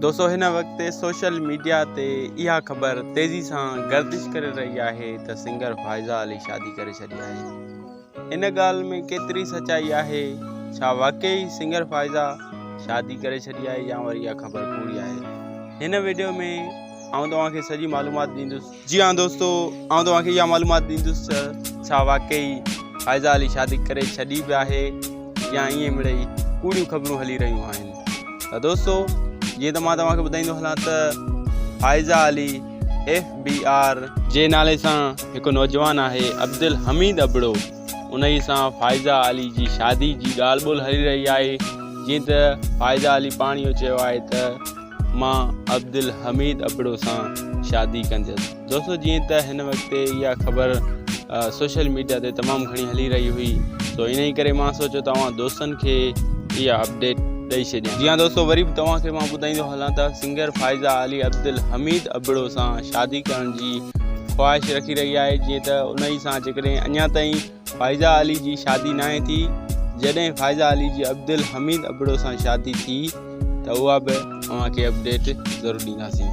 दोस्तों हिन वक्त सोशल मीडिया ते इहा ख़बर तेज़ी सां गर्दिश करे रही आहे त सिंगर फ़ाइज़ा अली शादी करे छॾी आहे। इन ॻाल्हि में केतिरी सचाई आहे? छा वाकई सिंगर फ़ाइज़ा शादी करे छॾी आहे या वरी इहा ख़बर कूड़ी आहे? हिन वीडियो में आउं तव्हांखे सॼी मालूमात ॾींदुसि। जी हाँ दोस्तों, आउं तव्हांखे इहा मालूमात ॾींदुसि छा वाकई फ़ाइज़ा अली शादी करे छॾी बि आहे या ईअं मिड़ई कूड़ियूं ख़बरूं हली रहियूं आहिनि। त दोस्तों जीअं त मां तव्हांखे ॿुधाईंदो हलां त फ़ाइज़ा अली FBR जे नाले सां हिकु नौजवान आहे, अब्दुल हमीद अबड़ो, उन ई सां फ़ाइज़ा अली जी शादी जी ॻाल्हि ॿोल हली रही आहे। जीअं त फ़ाइज़ा अली पाण इहो चयो आहे त मां अब्दुल हमीद अबड़ो सां शादी कंदसि। दोस्तों जीअं त हिन वक़्तु इहा ख़बर सोशल मीडिया ते तमामु घणी हली रही हुई, तो इन ई करे मां सोचियो तव्हां दोस्तनि खे इहा अपडेट ॾेई छॾियां। जी हाँ दोस्तों, वरी बि तव्हांखे मां ॿुधाईंदो हलां त सिंगर फ़ाइज़ा अली अब्दुल हमीद अबड़ो सां शादी करण जी ख़्वाहिश रखी रही आहे। जीअं त उन ई सां जेकॾहिं अञा ताईं फ़ाइज़ा अली जी शादी न आहे थी, जॾहिं फ़ाइज़ा अली जी अब्दुल हमीद अबड़ो सां शादी थी त उहा बि तव्हांखे अपडेट ज़रूरु ॾींदासीं।